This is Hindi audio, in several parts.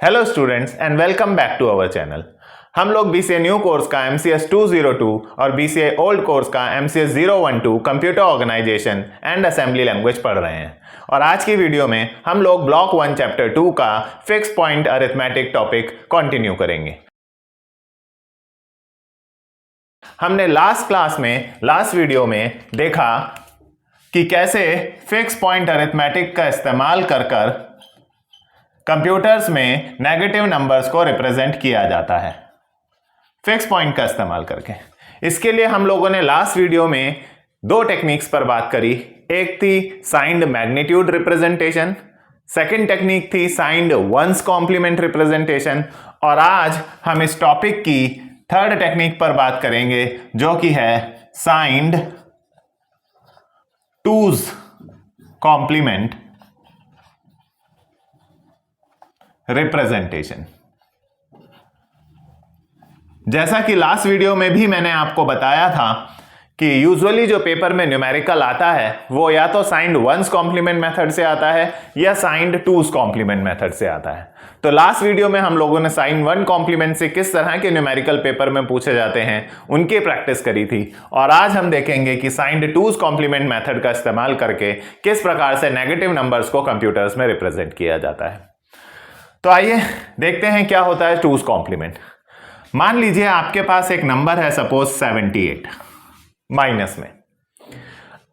Hello students and welcome back to our channel. हम लोग BCA न्यू कोर्स का MCS 202 और BCA ओल्ड कोर्स का MCS 012 computer organization and assembly language पढ़ रहे हैं और आज की वीडियो में हम लोग ब्लॉक 1 चैप्टर 2 का fix point arithmetic topic continue करेंगे। हमने लास्ट वीडियो में देखा कि कैसे फिक्स पॉइंट अरिथमेटिक का इस्तेमाल कर कंप्यूटर्स में नेगेटिव नंबर्स को रिप्रेजेंट किया जाता है फिक्स पॉइंट का इस्तेमाल करके। इसके लिए हम लोगों ने लास्ट वीडियो में दो टेक्निक्स पर बात करी। एक थी signed magnitude representation, second technique थी साइंड वंस कॉम्प्लीमेंट रिप्रेजेंटेशन और आज हम इस टॉपिक की थर्ड टेक्निक पर बात करेंगे जो कि है साइंड टूज कॉम्प्लीमेंट रिप्रेजेंटेशन। जैसा कि लास्ट वीडियो में भी मैंने आपको बताया था कि यूजुअली जो पेपर में न्यूमेरिकल आता है वो या तो साइंड वंस कॉम्प्लीमेंट मेथड से आता है या साइंड टूज कॉम्प्लीमेंट मेथड से आता है। तो लास्ट वीडियो में हम लोगों ने साइंड वन कॉम्प्लीमेंट से किस तरह के न्यूमेरिकल पेपर में पूछे जाते हैं उनकी प्रैक्टिस करी थी और आज हम देखेंगे कि साइंड टूज कॉम्प्लीमेंट मेथड का इस्तेमाल करके किस प्रकार से नेगेटिव नंबर्स को कंप्यूटर्स में रिप्रेजेंट किया जाता है। तो आइए देखते हैं क्या होता है टूज कॉम्प्लीमेंट। मान लीजिए आपके पास एक नंबर है सपोज 78 माइनस में।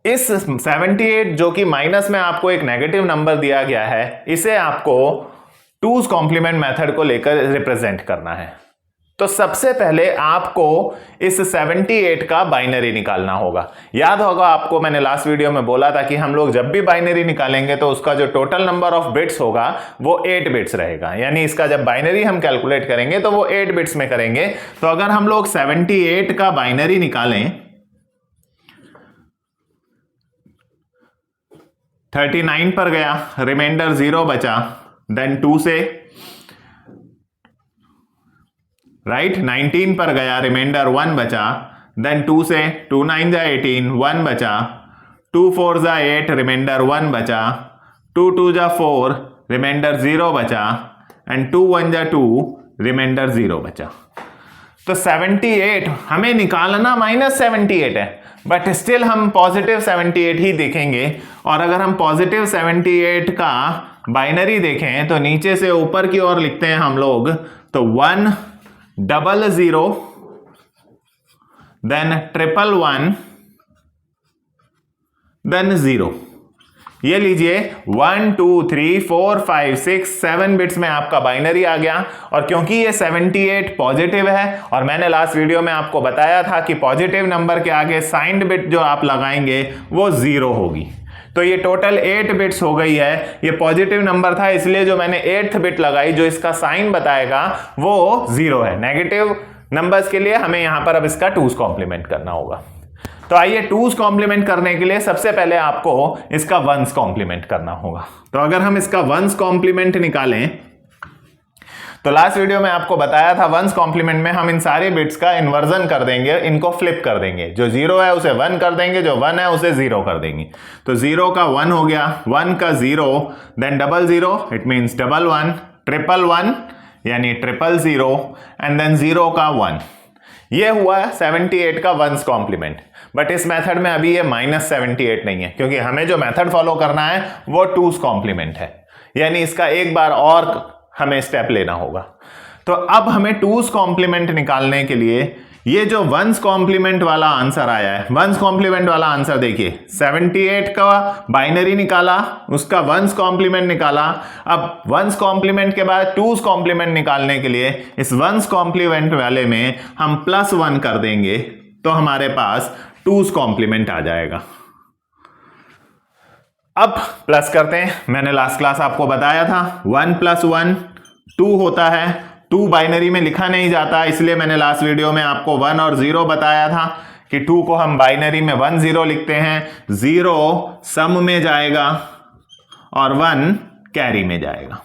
इस 78 जो कि माइनस में आपको एक नेगेटिव नंबर दिया गया है, इसे आपको टूज कॉम्प्लीमेंट मेथड को लेकर रिप्रेजेंट करना है। तो सबसे पहले आपको इस 78 का बाइनरी निकालना होगा। याद होगा आपको मैंने लास्ट वीडियो में बोला था कि हम लोग जब भी बाइनरी निकालेंगे तो उसका जो टोटल नंबर ऑफ बिट्स होगा वो 8 बिट्स रहेगा, यानी इसका जब बाइनरी हम कैलकुलेट करेंगे तो वो 8 बिट्स में करेंगे। तो अगर हम लोग 78 का बाइनरी निकालें 39 पर गया, रिमाइंडर 0 बचा, देन 2 से राइट 19 पर गया, रिमाइंडर 1 बचा, देन 2 से 2 9 जा 18, 1 बचा, 2 4 जा 8, रिमाइंडर 1 बचा, 2 2 जा 4, रिमाइंडर 0 बचा एंड 2 1 जा 2, रिमाइंडर 0 बचा। तो 78 हमें निकालना -78 है बट स्टिल हम पॉजिटिव 78 ही देखेंगे और अगर हम पॉजिटिव 78 का बाइनरी देखें तो नीचे से ऊपर की ओर लिखते हैं हम लोग तो 1 0 0 देन 1 1 देन 0। ये लीजिए 1 2 3 4 5 6 7 बिट्स में आपका बाइनरी आ गया। और क्योंकि ये 78 पॉजिटिव है और मैंने लास्ट वीडियो में आपको बताया था कि पॉजिटिव नंबर के आगे साइंड बिट जो आप लगाएंगे वो 0 होगी, तो ये टोटल 8 बिट्स हो गई है। ये पॉजिटिव नंबर था इसलिए जो मैंने 8th बिट लगाई जो इसका साइन बताएगा वो 0 है। नेगेटिव नंबर्स के लिए हमें यहां पर अब इसका टूज कॉम्प्लीमेंट करना होगा। तो आइए टूज कॉम्प्लीमेंट करने के लिए सबसे पहले आपको इसका वंस कॉम्प्लीमेंट करना होगा। तो अगर हम इसका वंस कॉम्प्लीमेंट निकालें तो लास्ट वीडियो में आपको बताया था वंस कॉम्प्लीमेंट में हम इन सारे बिट्स का इन्वर्जन कर देंगे, इनको फ्लिप कर देंगे। जो 0 है उसे 1 कर देंगे, जो 1 है उसे 0 कर देंगे। तो 0 का 1 हो गया, 1 का 0, देन 00 इट मींस 11 111 यानी 000 एंड देन 0 का 1। ये हुआ 78 का वंस कॉम्प्लीमेंट। बट इस मेथड में अभी ये -78 नहीं है क्योंकि हमें जो मेथड फॉलो करना है वो टूज कॉम्प्लीमेंट है, यानी इसका एक बार और हमें स्टेप लेना होगा। तो अब हमें टूज कॉम्प्लीमेंट निकालने के लिए ये जो वंस कॉम्प्लीमेंट वाला आंसर आया है, वंस कॉम्प्लीमेंट वाला आंसर देखिए 78 का बाइनरी निकाला, उसका वंस कॉम्प्लीमेंट निकाला। अब वंस कॉम्प्लीमेंट के बाद टूज कॉम्प्लीमेंट निकालने के लिए इस वंस कॉम्प्लीमेंट वाले में हम +1 कर देंगे तो हमारे पास टूज कॉम्प्लीमेंट आ जाएगा। अब प्लस करते हैं। मैंने लास्ट क्लास आपको बताया था 1 + 1 2 होता है। 2 बाइनरी में लिखा नहीं जाता, इसलिए मैंने लास्ट वीडियो में आपको 1 और 0 बताया था कि 2 को हम बाइनरी में 1 0 लिखते हैं, 0 सम में जाएगा और 1 कैरी में जाएगा।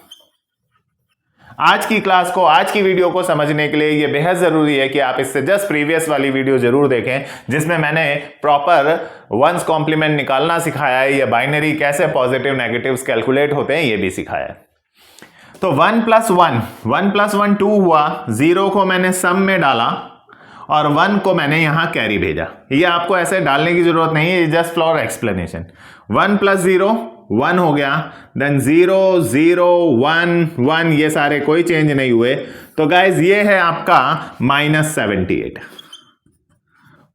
आज की क्लास को, आज की वीडियो को समझने के लिए ये बेहद जरूरी है कि आप इससे जस्ट प्रीवियस वाली वीडियो जरूर देखें जिसमें मैंने प्रॉपर वंस कॉम्प्लीमेंट निकालना सिखाया है, ये बाइनरी कैसे पॉजिटिव नेगेटिव्स कैलकुलेट होते हैं ये भी सिखाया है। तो 1 + 1 1 + 1 2 हुआ, 0 को मैंने सम में डाला और 1 को मैंने यहां कैरी भेजा। ये आपको ऐसे डालने की जरूरत नहीं है, जस्ट फॉर एक्सप्लेनेशन। 1 + 0 1 हो गया, देन 0 0 1 1, ये सारे कोई चेंज नहीं हुए। तो गाइज ये है आपका -78।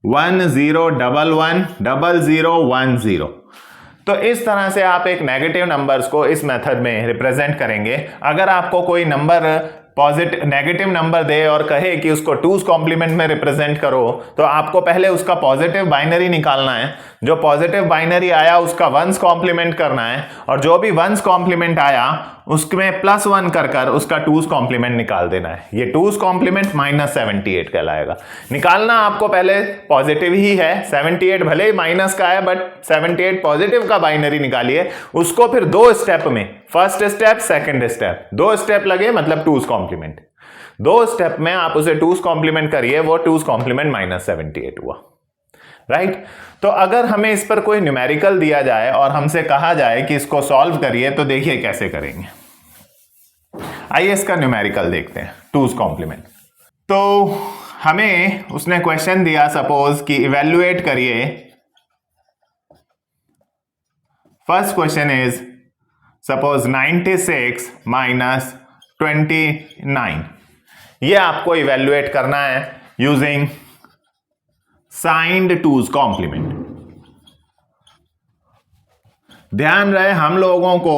1 0 1 1 0 1 0। तो इस तरह से आप एक नेगेटिव नंबर्स को इस मेथड में रिप्रेजेंट करेंगे। अगर आपको कोई नंबर पॉजिटिव नेगेटिव नंबर दे और कहे कि उसको 2's कॉम्प्लीमेंट में रिप्रेजेंट करो, तो आपको पहले उसका पॉजिटिव बाइनरी निकालना है। जो पॉजिटिव बाइनरी आया उसका 1's कॉम्प्लीमेंट करना है, और जो भी 1's कॉम्प्लीमेंट आया उसमें +1 कर उसका 2's कॉम्प्लीमेंट निकाल देना है। ये 2's कॉम्प्लीमेंट -78 कहलाएगा। निकालना आपको पहले पॉजिटिव ही है, 78 भले ही माइनस का है बट 78 पॉजिटिव का बाइनरी निकालिए। उसको फिर 2 स्टेप में, first step second step, 2 step लगे मतलब 2's कॉम्प्लीमेंट। 2 स्टेप में आप उसे 2's कॉम्प्लीमेंट करिए, वो 2's कॉम्प्लीमेंट -78 हुआ, राइट। तो अगर हमें इस पर कोई न्यूमेरिकल दिया जाए और हमसे कहा जाए कि इसको सॉल्व करिए, तो देखिए कैसे करेंगे। आइए इसका न्यूमेरिकल देखते हैं, 2's कॉम्प्लीमेंट। तो हमें उसने क्वेश्चन दिया, सपोज कि इवेल्युएट करिए। First question is suppose 96 - 29। ये आपको इवेल्युएट करना है यूजिंग साइंड 2's कॉम्प्लीमेंट। ध्यान रहे हम लोगों को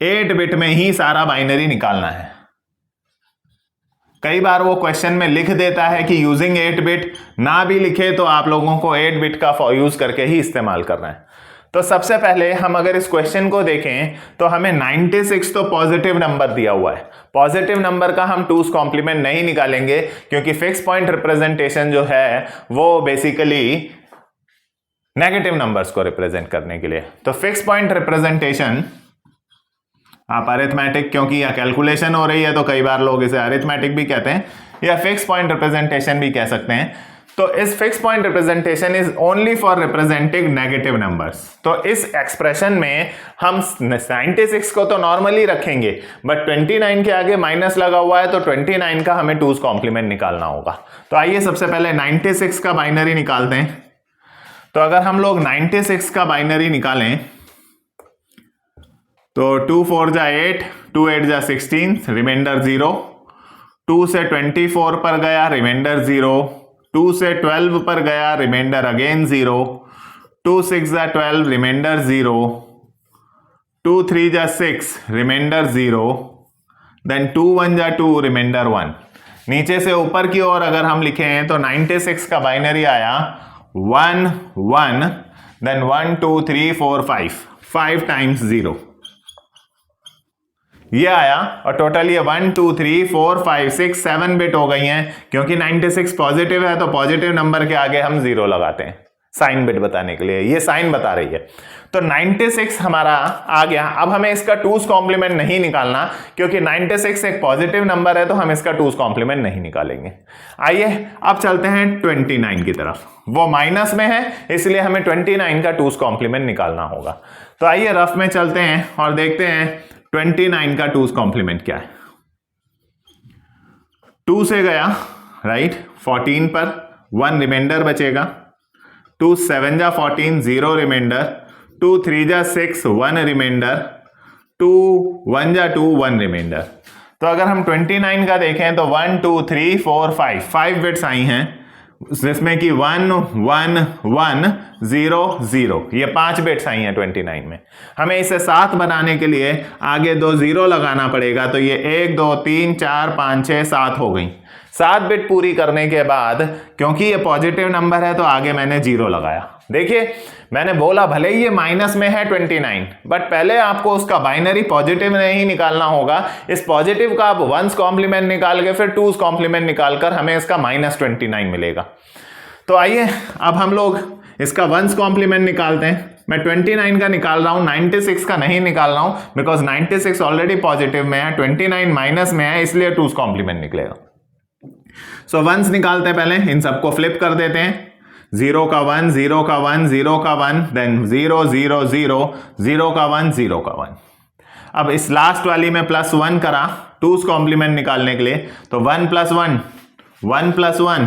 8 बिट में ही सारा बाइनरी निकालना है। कई बार वो क्वेश्चन में लिख देता है कि यूजिंग 8 बिट, ना भी लिखे तो आप लोगों को 8 बिट का यूज करके ही इस्तेमाल करना है। तो सबसे पहले हम अगर इस क्वेश्चन को देखें तो हमें 96 तो पॉजिटिव नंबर दिया हुआ है। पॉजिटिव नंबर का हम 2's कॉम्प्लीमेंट नहीं निकालेंगे, क्योंकि फिक्स पॉइंट रिप्रेजेंटेशन जो है वो बेसिकली नेगेटिव नंबर्स को रिप्रेजेंट करने के लिए। तो फिक्स पॉइंट रिप्रेजेंटेशन आप अरिथमेटिक, क्योंकि यह कैलकुलेशन हो रही है तो कई बार लोग इसे अरिथमेटिक भी कहते हैं या फिक्स पॉइंट रिप्रेजेंटेशन भी कह सकते हैं। तो इस fix point representation is only for representing negative numbers. तो इस एक्सप्रेशन में हम 96 को तो नॉर्मली रखेंगे, बट 29 के आगे माइनस लगा हुआ है, तो 29 का हमें 2's कॉम्प्लीमेंट निकालना होगा। तो आइए सबसे पहले 96 का बाइनरी निकालते हैं। तो अगर हम लोग 96 का बाइनरी निकालें तो 2 4 जा 8, 2 8 जा 16, रिमाइंडर 0। 2 से 24 पर गया, रिमाइंडर 0। 2 से 12 पर गया, रिमाइंडर अगेन 0। 2 6 जा 12, रिमाइंडर 0। 2 3 जा 6, रिमाइंडर 0। देन 2 1 जा 2, रिमाइंडर 1। नीचे से ऊपर की ओर अगर हम लिखें तो 96 का बाइनरी आया 1 1, देन 1 2 3 4 5 टाइम्स 0 ये आया। और टोटल ये 1 2 3 4 5 6 7 बिट हो गई हैं, क्योंकि 96 पॉजिटिव है तो पॉजिटिव नंबर के आगे हम 0 लगाते हैं साइन बिट बताने के लिए। ये साइन बता रही है। तो 96 हमारा आ गया। अब हमें इसका 2's कॉम्प्लीमेंट नहीं निकालना, क्योंकि 96 एक पॉजिटिव नंबर है तो हम इसका 2's कॉम्प्लीमेंट नहीं निकालेंगे। आइए अब चलते हैं 29 की तरफ। वो माइनस में है इसलिए हमें 29 का 2's कॉम्प्लीमेंट निकालना होगा। तो आइए रफ में चलते हैं और देखते हैं 29 का 2's कॉम्प्लीमेंट क्या है। 2 से गया राइट 14 पर, 1 रिमाइंडर बचेगा। 2 7 जा 14, 0 रिमाइंडर। 2 3 जा 6, 1 रिमाइंडर। 2 1 जा 2, 1 रिमाइंडर। तो अगर हम 29 का देखें तो 1 2 3 4 5 बिट्स आई हैं, जिसमें कि 1 1 1 0 0, ये 5 बिट्स आई हैं 29 में। हमें इसे 7 बनाने के लिए आगे 2 0 लगाना पड़ेगा। तो ये 1 2 3 4 5 6 7 हो गई। 7 बिट पूरी करने के बाद, क्योंकि ये पॉजिटिव नंबर है तो आगे मैंने 0 लगाया। देखिए मैंने बोला भले ही ये माइनस में है 29, बट पहले आपको उसका बाइनरी पॉजिटिव नहीं निकालना होगा। इस पॉजिटिव का आप 1's कॉम्प्लीमेंट निकाल के फिर 2's कॉम्प्लीमेंट निकालकर हमें इसका -29 मिलेगा। तो आइए अब हम लोग इसका 1's कॉम्प्लीमेंट निकालते हैं। मैं 29 का निकाल रहा हूं, 96 का नहीं निकाल रहा हूं, बिकॉज 96 ऑलरेडी पॉजिटिव में है, 29 माइनस में है, इसलिए 2's कॉम्प्लीमेंट निकलेगा। सो 1's निकालते हैं पहले, इन सबको फ्लिप कर देते हैं। 0 का 1, 0 का 1, 0 का 1, देन 0 0 0, 0 का 1, 0 का 1। अब इस लास्ट वाली में +1 करा 2's कॉम्प्लीमेंट निकालने के लिए, तो 1 + 1 1 + 1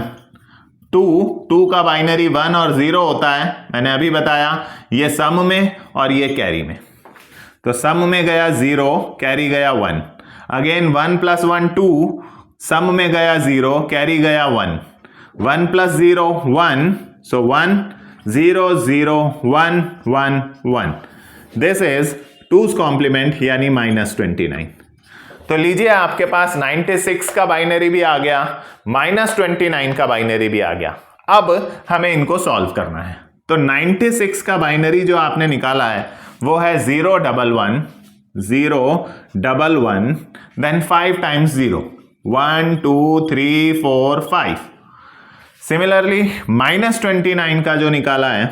2 का बाइनरी 1 और 0 होता है, मैंने अभी बताया, ये सम में और ये कैरी में। तो सम में गया 0, कैरी गया 1। अगेन 1 + 1 2, सम में गया 0, कैरी गया 1। 1 + 0 1, सो 1 0 0 1 1 1। दिस इज 2's कॉम्प्लीमेंट यानी -29। तो लीजिए आपके पास 96 का बाइनरी भी आ गया, -29 का बाइनरी भी आ गया। अब हमें इनको सॉल्व करना है। तो 96 का बाइनरी जो आपने निकाला है वो है 0 1 1 0 1 1 देन 5 टाइम्स 0 1 2 3 4 5। सिमिलरली -29 का जो निकाला है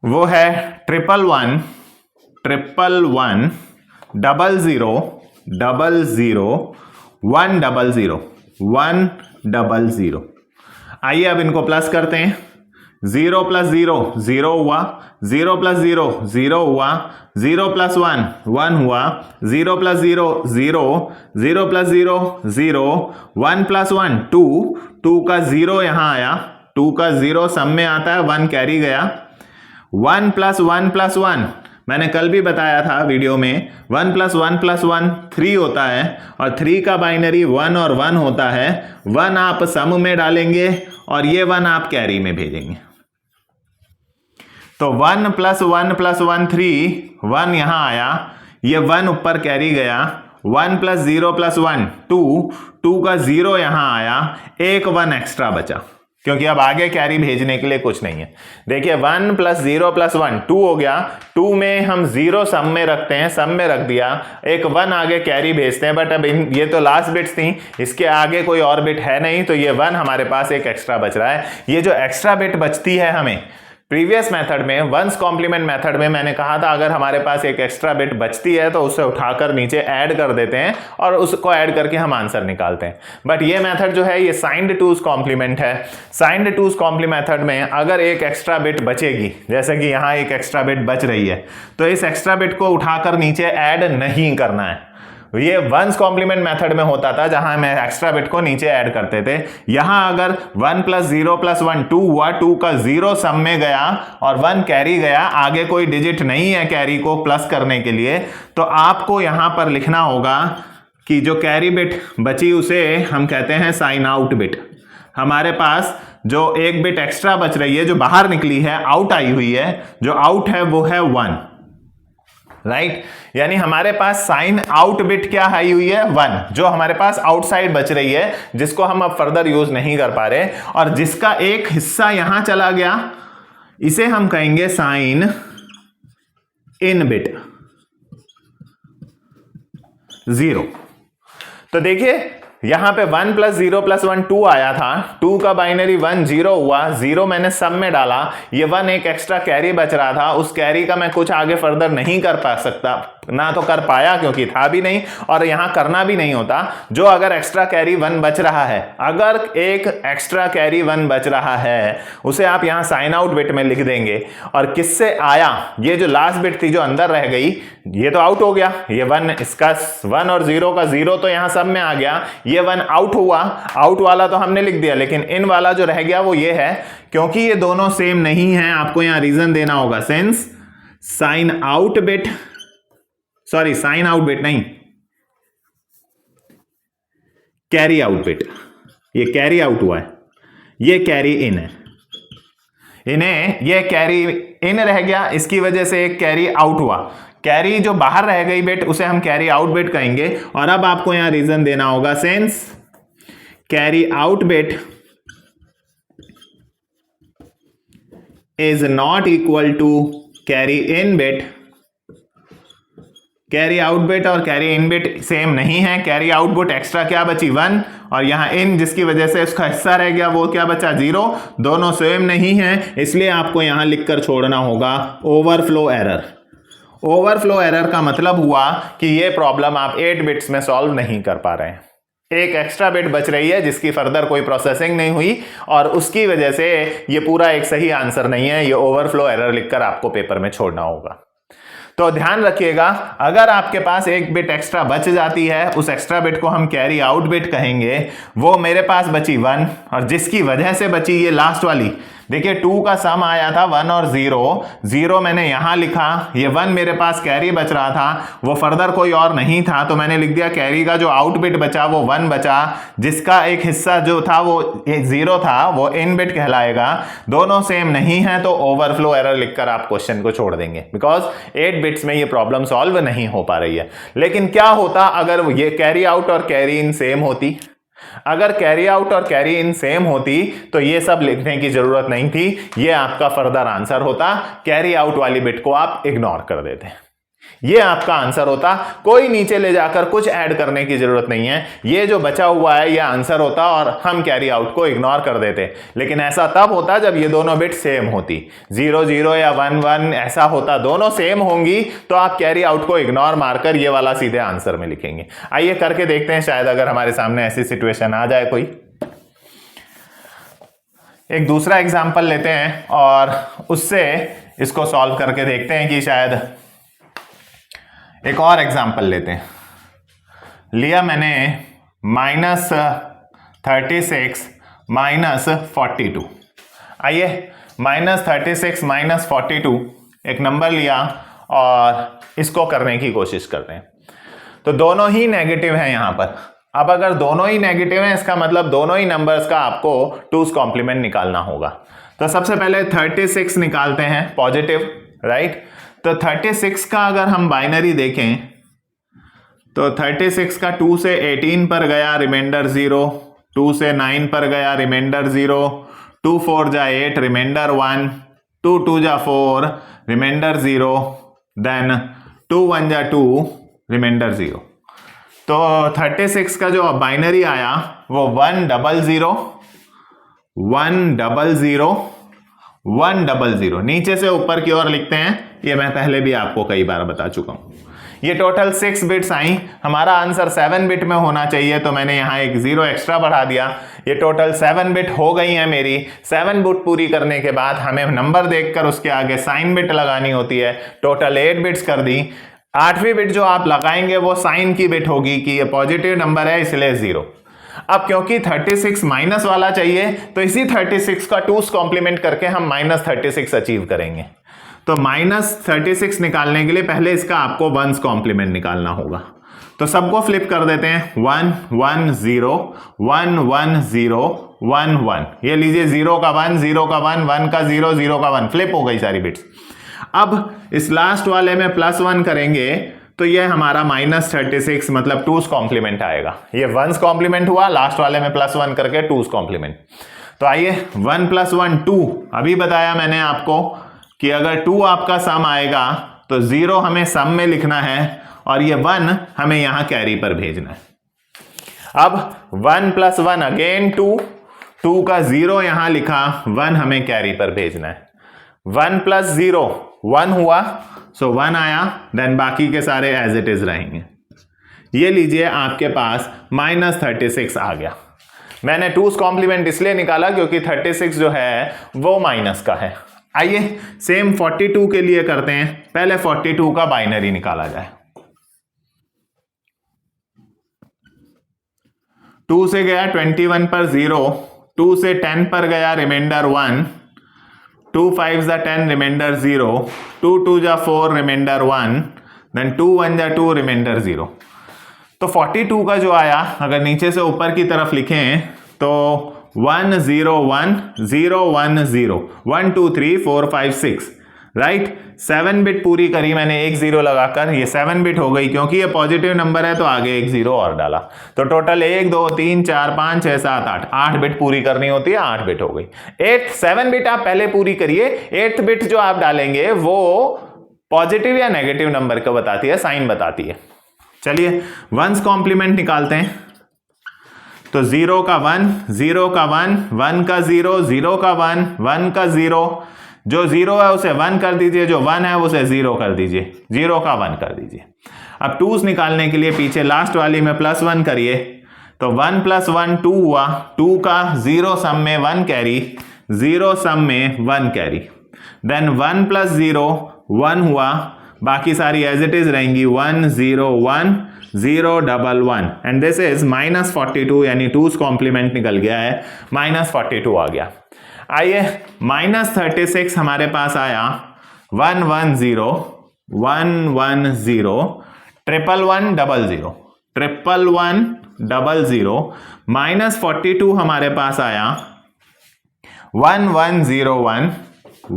वो है 1 1 1 1 0 0 0 0 1 0 1 0 0। आइए अब इनको प्लस करते हैं। 0 + 0 0 हुआ, 0 + 0 0 हुआ, 0 + 1 1 हुआ, 0 + 0 0 0 + 0 0 1 + 1 2 2 का 0 यहां आया, 2 का 0 सम में आता है, 1 कैरी गया। 1 + 1 + 1 मैंने कल भी बताया था वीडियो में, 1 + 1 + 1 3 होता है और 3 का बाइनरी 1 और 1 होता है। 1 आप सम में डालेंगे और ये 1 आप कैरी में भेजेंगे। तो 1 + 1 + 1 3, 1 यहां आया, ये 1 ऊपर कैरी गया। 1 + 0 + 1 2, 2 का 0 यहां आया, एक 1 एक्स्ट्रा बचा क्योंकि अब आगे कैरी भेजने के लिए कुछ नहीं है। देखिए 1 + 0 + 1 2 हो गया, 2 में हम 0 सम में रखते हैं, सम में रख दिया, एक 1 आगे कैरी भेजते हैं। बट अब ये तो लास्ट बिट्स थी, इसके आगे कोई और बिट है नहीं, तो ये 1 हमारे पास एक एक्स्ट्रा बच रहा है। ये जो एक्स्ट्रा बिट बचती है हमें प्रीवियस मेथड में, 1's कॉम्प्लीमेंट मेथड में मैंने कहा था अगर हमारे पास एक एक्स्ट्रा बिट बचती है तो उसे उठाकर नीचे ऐड कर देते हैं और उसको ऐड करके हम आंसर निकालते हैं। बट ये मेथड जो है ये साइंड 2's कॉम्प्लीमेंट है। साइंड 2's कॉम्प्लीमेंट मेथड में अगर एक एक्स्ट्रा बिट बचेगी, जैसे कि यहां एक एक्स्ट्रा बिट बच रही है, तो इस एक्स्ट्रा बिट को उठाकर नीचे ऐड नहीं करना है। ये 1's कॉम्प्लीमेंट मेथड में होता था जहां हम एक्स्ट्रा बिट को नीचे ऐड करते थे। यहां अगर 1 + 0 + 1 2 हुआ, 2 का 0 सम में गया और 1 कैरी गया, आगे कोई डिजिट नहीं है कैरी को प्लस करने के लिए, तो आपको यहां पर लिखना होगा कि जो कैरी बिट बची उसे हम कहते हैं साइन आउट बिट। हमारे पास जो एक बिट एक्स्ट्रा बच रही है, जो बाहर निकली है, आउट आई हुई है, जो आउट है वो है 1, राइट। यानी हमारे पास साइन आउट बिट क्या आई हुई है 1, जो हमारे पास आउटसाइड बच रही है, जिसको हम अब फर्दर यूज नहीं कर पा रहे, और जिसका एक हिस्सा यहां चला गया, इसे हम कहेंगे साइन इन बिट 0। तो देखिए यहां पे 1 + 0 + 1 2 आया था, 2 का बाइनरी 1 0 हुआ, 0 मैंने सम में डाला, ये 1 एक एक्स्ट्रा कैरी बच रहा था, उस कैरी का मैं कुछ आगे फर्दर नहीं कर पा सकता, ना तो कर पाया क्योंकि था भी नहीं और यहां करना भी नहीं होता। जो अगर एक्स्ट्रा कैरी 1 बच रहा है, अगर एक एक्स्ट्रा कैरी 1 बच रहा है, उसे आप यहां साइन आउट बिट में लिख देंगे। और किससे आया, ये जो लास्ट बिट थी जो अंदर रह गई, ये तो आउट हो गया, ये 1, इसका 1 और 0 का 0 तो यहां सब में आ गया, ये 1 आउट हुआ, आउट वाला तो हमने लिख दिया, लेकिन इन वाला जो रह गया वो ये है, क्योंकि ये दोनों सेम नहीं है, आपको यहां रीजन देना होगा, since sign out bit, sorry sine out bit नहीं, कैरी आउट बिट, ये कैरी आउट हुआ है, ये कैरी इन है, इन्हें ये कैरी इन रह गया, इसकी वजह से एक कैरी आउट हुआ, कैरी जो बाहर रह गई बिट उसे हम कैरी आउट बिट कहेंगे। और अब आपको यहां रीजन देना होगा, since carry out bit is not equal to carry in bit, carry out bit और कैरी इन बिट सेम नहीं है। कैरी आउट बिट एक्स्ट्रा क्या बची 1, और यहां इन जिसकी वजह से उसका हिस्सा रह गया वो क्या बचा 0, दोनों सेम नहीं है, इसलिए आपको यहां लिखकर छोड़ना होगा ओवरफ्लो एरर। ओवरफ्लो एरर का मतलब हुआ कि ये प्रॉब्लम आप 8 बिट्स में सॉल्व नहीं कर पा रहे हैं, एक एक्स्ट्रा बिट बच रही है जिसकी फर्दर कोई प्रोसेसिंग नहीं हुई और उसकी वजह से ये पूरा एक सही आंसर नहीं है, ये ओवरफ्लो एरर लिखकर आपको पेपर में छोड़ना होगा। तो ध्यान रखिएगा, अगर आपके पास एक बिट एक्स्ट्रा बच जाती है, उस एक्स्ट्रा बिट को हम कैरी आउट बिट कहेंगे। वो मेरे पास बची 1, और जिसकी वजह से बची ये लास्ट वाली, देखिए 2 का सम आया था 1 और 0 मैंने यहां लिखा, ये 1 मेरे पास कैरी बच रहा था, वो फर्दर कोई और नहीं था, तो मैंने लिख दिया कैरी का जो आउट बिट बचा वो 1 बचा, जिसका एक हिस्सा जो था वो 0 था, वो इन बिट कहलाएगा। दोनों सेम नहीं है तो ओवरफ्लो एरर लिखकर आप क्वेश्चन को छोड़ देंगे, बिकॉज 8 बिट्स में ये प्रॉब्लम सॉल्व नहीं हो पा रही है। लेकिन क्या होता अगर ये कैरी आउट और कैरी इन सेम होती? अगर कैरी आउट और कैरी इन सेम होती तो ये सब लिखने की जरूरत नहीं थी, ये आपका फर्दर आंसर होता। कैरी आउट वाली बिट को आप इग्नोर कर देते, ये आपका आंसर होता। कोई नीचे ले जाकर कुछ ऐड करने की जरूरत नहीं है, ये जो बचा हुआ है ये आंसर होता और हम कैरी आउट को इग्नोर कर देते। लेकिन ऐसा तब होता जब ये दोनों बिट सेम होती, 0 0 या 1 1 ऐसा होता, दोनों सेम होंगी तो आप कैरी आउट को इग्नोर मारकर ये वाला सीधे आंसर में लिखेंगे। आइए करके देखते हैं, शायद अगर हमारे सामने ऐसी सिचुएशन आ जाए कोई। एक दूसरा एग्जाम्पल लेते हैं और उससे इसको सॉल्व करके देखते हैं कि शायद एक और एग्जाम्पल लेते हैं। लिया मैंने -36 -42। आइए -36 -42 एक नंबर लिया और इसको करने की कोशिश करते हैं। तो दोनों ही नेगेटिव हैं यहां पर। अब अगर दोनों ही नेगेटिव हैं, इसका मतलब दोनों ही नंबर्स का आपको 2's कॉम्प्लीमेंट निकालना होगा। तो सबसे पहले 36 निकालते हैं पॉजिटिव, राइट। तो 36 का अगर हम बाइनरी देखें तो 36 का 2 से 18 पर गया, रिमाइंडर 0, 2 से 9 पर गया, रिमाइंडर 0, 2 4 जा 8, रिमाइंडर 1, 2 2 जा 4, रिमाइंडर 0, देन 2 1 जा 2, रिमाइंडर 0। तो 36 का जो बाइनरी आया वो 1 0 0 1 0 0 1 0 0। नीचे से ऊपर की ओर लिखते हैं, ये मैं पहले भी आपको कई बार बता चुका हूं। ये टोटल 6 बिट्स आई, हमारा आंसर 7 बिट में होना चाहिए, तो मैंने यहां एक 0 एक्स्ट्रा बढ़ा दिया। ये टोटल 7 बिट हो गई है मेरी। 7 बिट पूरी करने के बाद हमें नंबर देखकर उसके आगे साइन बिट लगानी होती है। टोटल 8 बिट्स कर दी। 8वीं बिट जो आप लगाएंगे वो साइन की बिट होगी कि ये पॉजिटिव नंबर है इसलिए 0। अब क्योंकि 36 माइनस वाला चाहिए तो इसी 36 का 2's कॉम्प्लीमेंट करके हम -36 अचीव करेंगे। तो -36 निकालने के लिए पहले इसका आपको 1's कॉम्प्लीमेंट निकालना होगा। तो सबको फ्लिप कर देते हैं, 1 1 0 1 1 0 1 1। ये लीजिए 0 का 1 0 का 1 1 का 0 0 का 1 फ्लिप हो गई सारी बिट्स। अब इस लास्ट वाले में +1 करेंगे तो ये हमारा -36 मतलब 2's कॉम्प्लीमेंट आएगा। ये 1's कॉम्प्लीमेंट हुआ, लास्ट वाले में +1 करके 2's कॉम्प्लीमेंट। तो आइए 1 + 1 2। अभी बताया मैंने आपको कि अगर 2 आपका सम आएगा तो 0 हमें सम में लिखना है और ये 1 हमें यहां कैरी पर भेजना है। अब 1 + 1 अगेन 2, 2 का 0 यहां लिखा, 1 हमें कैरी पर भेजना है। 1 + 0 1 हुआ, सो 1 आया, देन बाकी के सारे एज इट इज रहेंगे। ये लीजिए आपके पास -36 आ गया। मैंने 2's कॉम्प्लीमेंट इसलिए निकाला क्योंकि 36 जो है वो माइनस का है। आइए सेम 42 के लिए करते हैं। पहले 42 का बाइनरी निकाला जाए। 2 से गया 21 पर 0, 2 से 10 पर गया, रिमाइंडर 1, 2 5 जा 10, रिमाइंडर 0, 2 2 जा 4, रिमाइंडर 1, देन 2 1 जा 2, रिमाइंडर 0। तो 42 का जो आया, अगर नीचे से ऊपर की तरफ लिखें तो 1 0 1 0 1 0 1 2 3 4 5 6, राइट। 7 बिट पूरी करी मैंने, एक 0 लगाकर, ये 7 बिट हो गई। क्योंकि ये पॉजिटिव नंबर है तो आगे एक 0 और डाला, तो टोटल 1 2 3 4 5 6 7 8 8 बिट पूरी करनी होती है, 8 बिट हो गई। 7 बिट आप पहले पूरी करिए। 8th बिट जो आप डालेंगे वो पॉजिटिव या नेगेटिव नंबर को बताती है, साइन बताती है। चलिए 1's कॉम्प्लीमेंट निकालते हैं। तो 0 का 1 0 का 1 1 का 0 0 का 1 1 का 0, जो 0 है उसे 1 कर दीजिए, जो 1 है उसे 0 कर दीजिए, 0 का 1 कर दीजिए। अब 2's निकालने के लिए पीछे लास्ट वाली में +1 करिए। तो 1 + 1 2 हुआ, 2 का 0 सम में 1 कैरी, 0 सम में 1 कैरी, देन 1 + 0 1 हुआ, बाकी सारी एज इट इज रहेंगी 1 0 1 0 1 1 एंड दिस इज -42 यानी 2's कॉम्प्लीमेंट निकल गया है, -42 आ गया। आइए -36 हमारे पास आया 1 1 0 1 1 0 1 1 0 0 1 1 0 0 -42 हमारे पास आया 1 1 0 1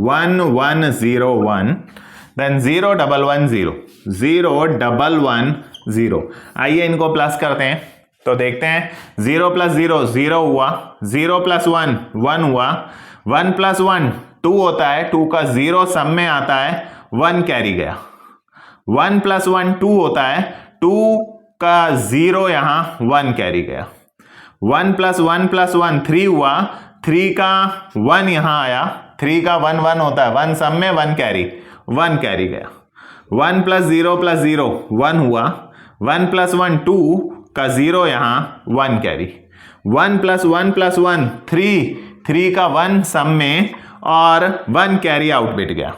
1 1 0 1 देन 0 1 1 0 0 1 1 0। आइए इनको प्लस करते हैं तो देखते हैं 0 + 0 0 हुआ, 0 + 1 1 हुआ, 1 + 1 2 होता है, 2 का 0 सब में आता है, 1 कैरी गया। 1 + 1 2 होता है, 2 का 0 यहां 1 कैरी गया। 1 + 1 + 1 3 हुआ, 3 का 1 यहां आया, 3 का 1 1 होता है, 1 सब में 1 कैरी गया। 1 + 0 + 0 1 हुआ, 1 + 1 2 का 0 यहां 1 कैरी। 1 + 1 + 1 3 का 1 सब में और 1 कैरी आउट बिट गया।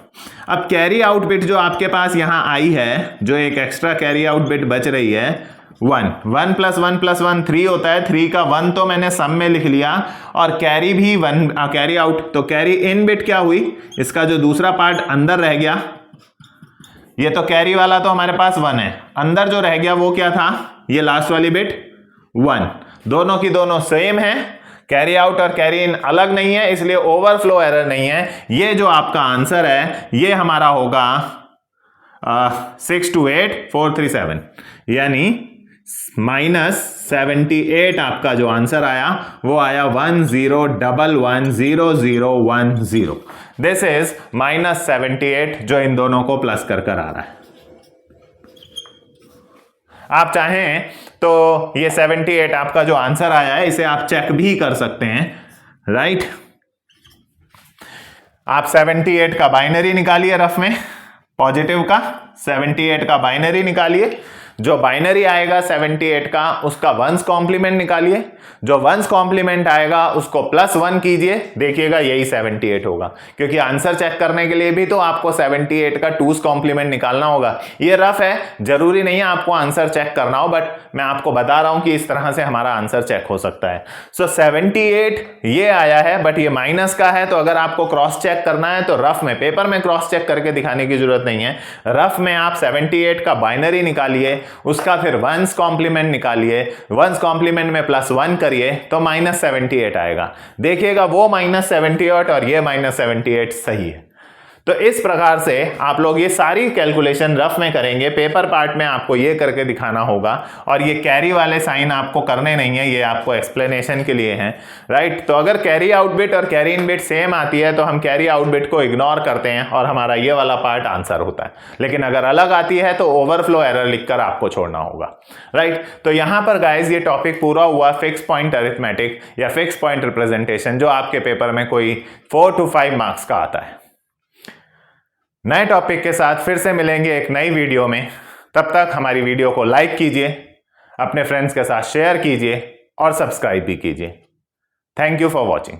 अब कैरी आउट बिट जो आपके पास यहां आई है, जो एक एक्स्ट्रा कैरी आउट बिट बच रही है 1 1 + 1 + 1 3 होता है, 3 का 1 तो मैंने सम में लिख लिया और कैरी भी 1 कैरी आउट, तो कैरी इन बिट क्या हुई, इसका जो दूसरा पार्ट अंदर रह गया, ये तो कैरी वाला तो हमारे पास 1 है, अंदर जो रह गया वो क्या था, ये लास्ट वाली बिट 1। दोनों की दोनों सेम है, कैरी आउट और कैरी इन अलग नहीं है, इसलिए ओवरफ्लो एरर नहीं है। ये जो आपका आंसर है ये हमारा होगा 628437 यानी -78 आपका जो आंसर आया वो आया 10110010। दिस इज -78 जो इन दोनों को प्लस कर आ रहा है। आप चाहें तो ये 78 आपका जो आंसर आया है इसे आप चेक भी कर सकते हैं, राइट। आप 78 का बाइनरी निकालिए, रफ में पॉजिटिव का 78 का बाइनरी निकालिए, जो बाइनरी आएगा 78 का उसका 1's कॉम्प्लीमेंट निकालिए, जो 1's कॉम्प्लीमेंट आएगा उसको +1 कीजिए, देखिएगा यही 78 होगा, क्योंकि आंसर चेक करने के लिए भी तो आपको 78 का 2's कॉम्प्लीमेंट निकालना होगा। ये रफ है, जरूरी नहीं है आपको आंसर चेक करना हो, बट मैं आपको बता रहा हूं कि इस तरह से हमारा आंसर चेक हो सकता है। सो 78 ये आया है, बट ये माइनस का है, तो अगर आपको क्रॉस चेक करना है तो रफ में, पेपर में क्रॉस चेक करके दिखाने की जरूरत नहीं है, रफ में आप 78 का बाइनरी निकालिए, उसका फिर 1's कॉम्प्लीमेंट निकालिए, 1's कॉम्प्लीमेंट में +1 करिए तो -78 आएगा। देखिएगा वो -78 और ये -78 सही है। तो इस प्रकार से आप लोग ये सारी कैलकुलेशन रफ में करेंगे, पेपर पार्ट में आपको ये करके दिखाना होगा, और ये कैरी वाले साइन आपको करने नहीं है, ये आपको एक्सप्लेनेशन के लिए हैं, राइट। तो अगर कैरी आउट बिट और कैरी इन बिट सेम आती है तो हम कैरी आउट बिट को इग्नोर करते हैं और हमारा ये वाला पार्ट आंसर होता है, लेकिन अगर अलग आती है तो ओवरफ्लो एरर लिखकर आपको छोड़ना होगा, राइट। तो यहां पर गाइज ये टॉपिक पूरा हुआ फिक्स पॉइंट अरिथमेटिक या फिक्स पॉइंट रिप्रेजेंटेशन, जो आपके पेपर में कोई 4 to 5 मार्क्स का आता है। नए टॉपिक के साथ फिर से मिलेंगे एक नई वीडियो में, तब तक हमारी वीडियो को लाइक कीजिए, अपने फ्रेंड्स के साथ शेयर कीजिए और सब्सक्राइब भी कीजिए। Thank you for watching.